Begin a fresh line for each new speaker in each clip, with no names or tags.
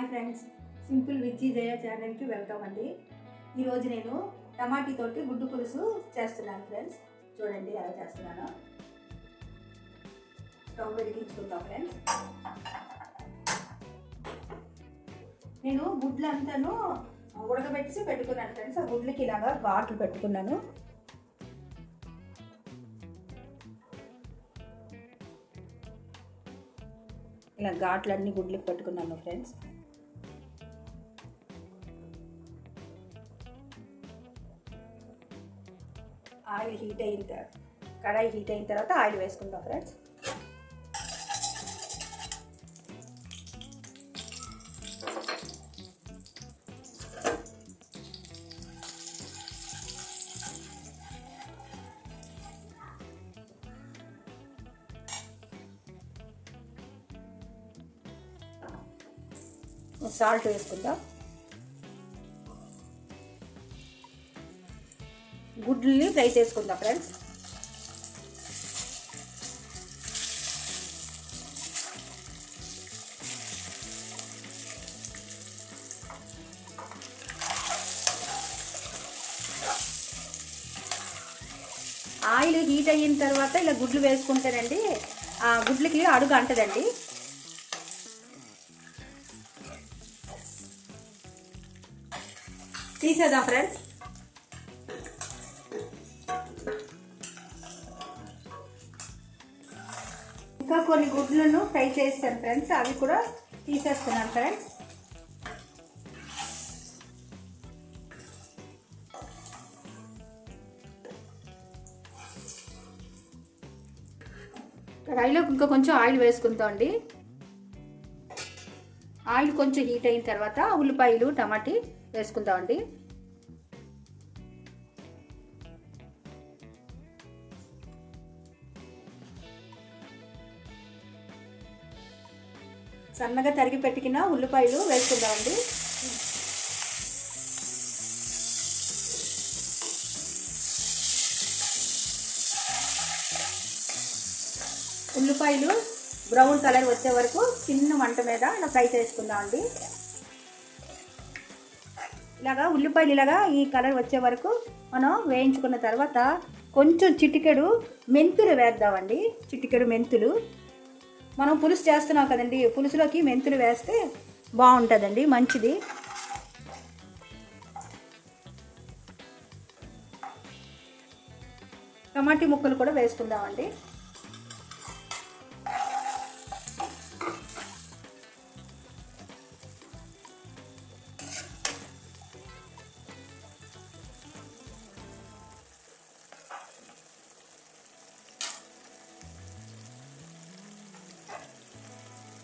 Hi friends, simple Vijji జయ ఛానల్కి welcome అండి. ఈరోజు నేను టమాటీతోటి గుడ్డు పులుసు చేస్తున్నాను ఫ్రెండ్స్. చూడండి ఎలా చేస్తున్నాను. స్టవ్ వెలిగించుకుంటాం ఫ్రెండ్స్. నేను గుడ్లు అంతాను ఉడకబెట్టి పెట్టుకున్నాను ఫ్రెండ్స్. ఆ గుడ్లకి ఇలాగా ఘాట్లు పెట్టుకున్నాను. ఇలా ఘాట్లన్నీ గుడ్లకి పెట్టుకున్నాను ఫ్రెండ్స్. ఆయిల్ హీట్ అయిన తర్వాత కడాయి హీట్ అయిన తర్వాత ఆయిల్ వేసుకుందాం ఫ్రెండ్స్. సాల్ట్ వేసుకుందాం. గుడ్లని ఫ్రై చేసుకుందాం ఫ్రెండ్స్. ఆయిల్ హీట్ అయిన తర్వాత ఇలా గుడ్లు వేసుకుంటారండి. ఆ గుడ్లకి అడుగు అంటదండి. తీసేద్దాం ఫ్రెండ్స్. ఇంకా కొన్ని గుడ్లను ఫ్రై చేస్తాను ఫ్రెండ్స్. అవి కూడా తీసేస్తున్నాను ఫ్రెండ్స్. కడాయిలో ఇంకా కొంచెం ఆయిల్ వేసుకుంటాం అండి. ఆయిల్ కొంచెం హీట్ అయిన తర్వాత ఉల్లిపాయలు టమాటీ వేసుకుందామండి. సన్నగా తరిగి పెట్టుకున్న ఉల్లిపాయలు వేసుకుందామండి. ఉల్లిపాయలు బ్రౌన్ కలర్ వచ్చే వరకు చిన్న మంట మీద ఇలా ఫ్రై చేసుకుందామండి. ఇలాగా ఉల్లిపాయలు ఇలాగా ఈ కలర్ వచ్చే వరకు మనం వేయించుకున్న తర్వాత కొంచెం చిటికెడు మెంతులు వేద్దామండి. చిటికెడు మెంతులు. మనం పులుసు చేస్తున్నాం కదండి, పులుసులోకి మెంతులు వేస్తే బాగుంటుందండి, మంచిది. టమాటీ ముక్కలు కూడా వేసుకుందామండి.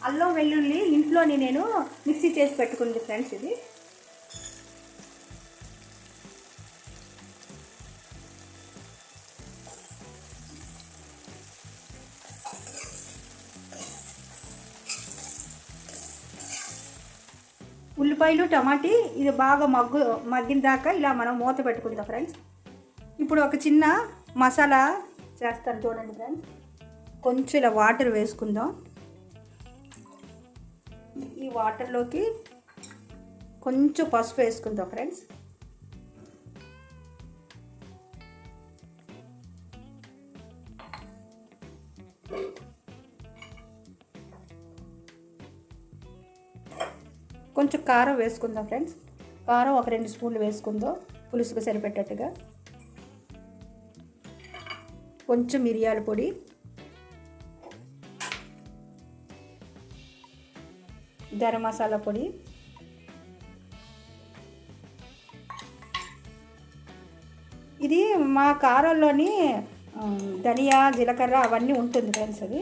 అల్లం వెల్లుల్లి ఇంట్లోని నేను మిక్సీ చేసి పెట్టుకుంది ఫ్రెండ్స్. ఇది ఉల్లిపాయలు టమాటీ ఇది బాగా మగ్గిన దాకా ఇలా మనం మూత పెట్టుకుందాం ఫ్రెండ్స్. ఇప్పుడు ఒక చిన్న మసాలా చేస్తాను చూడండి ఫ్రెండ్స్. కొంచెం ఇలా వాటర్ వేసుకుందాం. ఈ వాటర్లోకి కొంచెం పసుపు వేసుకుందాం ఫ్రెండ్స్. కొంచెం కారం వేసుకుందాం ఫ్రెండ్స్. కారం ఒక 2 స్పూన్లు వేసుకుందాం పులుసుకు సరిపెట్టేట్టుగా. కొంచెం మిరియాల పొడి, గరం మసాలా పొడి, ఇది మా కారంలోని ధనియా జీలకర్ర అవన్నీ ఉంటుంది ఫ్రెండ్స్. అది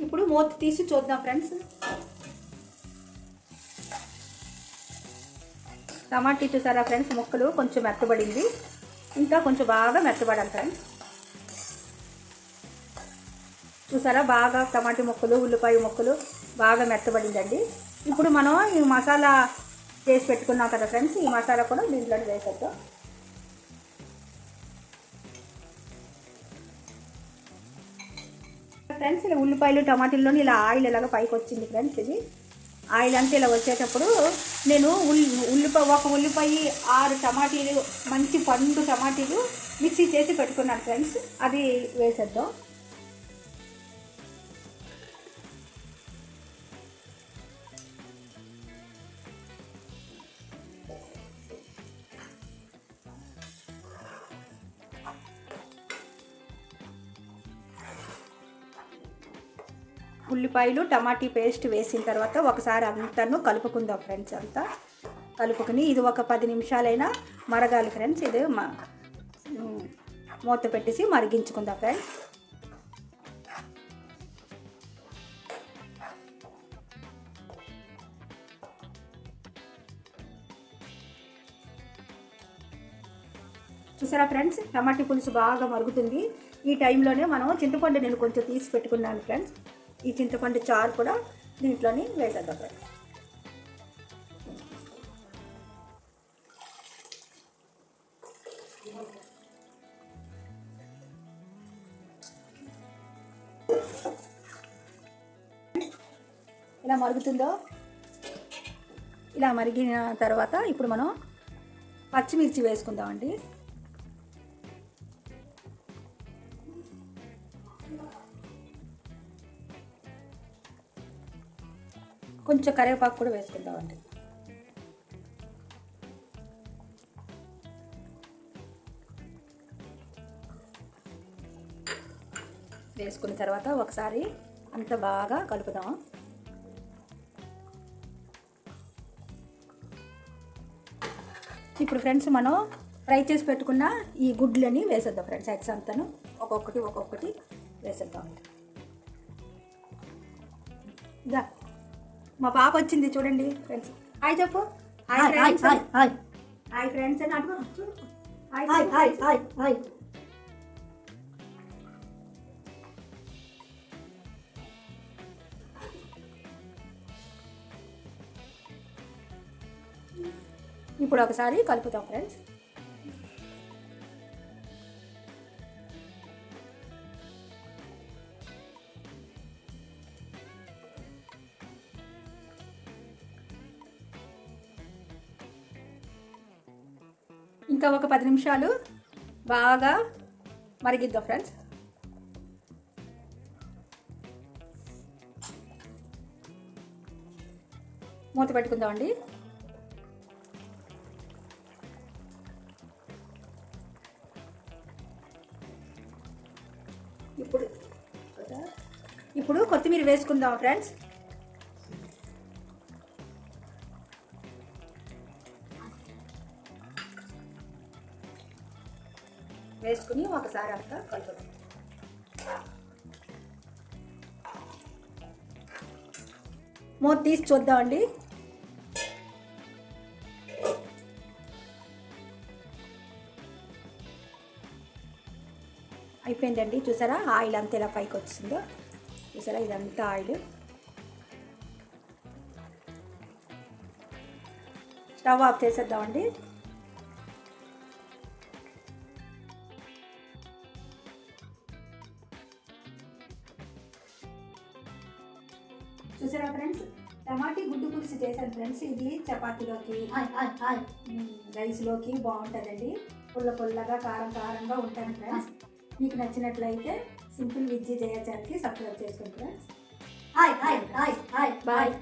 ఇప్పుడు మూత తీసి చూద్దాం ఫ్రెండ్స్. టమాటీ చూసారా ఫ్రెండ్స్, ముక్కలు కొంచెం మెత్తబడింది. ఇంకా కొంచెం బాగా మెత్తబడాలి ఫ్రెండ్స్. చూసారా బాగా టమాటీ ముక్కలు ఉల్లిపాయ ముక్కలు బాగా మెత్తబడిందండి. ఇప్పుడు మనం ఈ మసాలా చేసి పెట్టుకున్నాం కదా ఫ్రెండ్స్, ఈ మసాలా కూడా దీంట్లో వేసేద్దాం. ఫ్రెండ్స్ ఇలా ఉల్లిపాయలు టమాటీల్లోని ఇలా ఆయిల్ ఇలాగ పైకి వచ్చింది ఫ్రెండ్స్. ఇది ఆయిల్ అంతా ఇలా వచ్చేటప్పుడు నేను ఒక ఉల్లిపాయ 6 టమాటీలు మంచి పండు టమాటీలు మిక్సీ చేసి పెట్టుకున్నాను ఫ్రెండ్స్, అది వేసేద్దాం. ఉల్లిపాయలు టమాటీ పేస్ట్ వేసిన తర్వాత ఒకసారి అంతాను కలుపుకుందాం ఫ్రెండ్స్. అంతా కలుపుకుని ఇది ఒక 10 నిమిషాలైనా మరగాలి ఫ్రెండ్స్. ఇది మూత పెట్టేసి మరిగించుకుందాం ఫ్రెండ్స్. చూసారా ఫ్రెండ్స్, టమాటీ పులుసు బాగా మరుగుతుంది. ఈ టైంలోనే మనం చింతపండు నేను కొంచెం తీసి పెట్టుకున్నాను ఫ్రెండ్స్. ఈ చింతపండు చారు కూడా దీంట్లోని వేసేద్దాం ఫ్రెండ్స్. ఇలా మరుగుతుందో, ఇలా మరిగిన తర్వాత ఇప్పుడు మనం పచ్చిమిర్చి వేసుకుందామండి. కొంచెం కరివేపాకు కూడా వేసుకుందామండి. వేసుకున్న తర్వాత ఒకసారి అంత బాగా కలుపుదాం. ఇప్పుడు ఫ్రెండ్స్ మనం ఫ్రై చేసి పెట్టుకున్న ఈ గుడ్లని వేసేద్దాం ఫ్రెండ్స్. ఎగ్స్ అంతాను ఒక్కొక్కటి వేసేద్దాం. ఇదా మా పాప వచ్చింది చూడండి ఫ్రెండ్స్. హాయ్ చెప్పు. Hi friends. హాయ్ ఫ్రెండ్స్ అని అడుగు. హాయ్. ఇప్పుడు ఒకసారి కలుపుతాం ఫ్రెండ్స్. ఇంకా ఒక 10 నిమిషాలు బాగా మరిగిద్దాం ఫ్రెండ్స్. మూత పెట్టుకుందామండి. ఇప్పుడు కొత్తిమీర వేసుకుందాం ఫ్రెండ్స్. వేసుకుని ఒకసారి అంతా కలుపుదాం. మూత తీసి చూద్దామండి. అయిపోయిందండి. చూసారా ఆయిల్ అంతా ఇలా పైకి వచ్చిందో, చూసారా ఇదంతా ఆయిల్. Stove off చేసేద్దామండి. చూసారా ఫ్రెండ్స్, టమాటీ గుడ్డు పులుసు చేశాను ఫ్రెండ్స్. ఇది చపాతీలోకి రైస్లోకి బాగుంటుందండి. పుల్లగా కారంగా ఉంటాను ఫ్రెండ్స్. మీకు నచ్చినట్లయితే సింపుల్ విజ్జి జయ ఛానల్కి సబ్స్క్రైబ్ చేసుకోండి ఫ్రెండ్స్. బాయ్.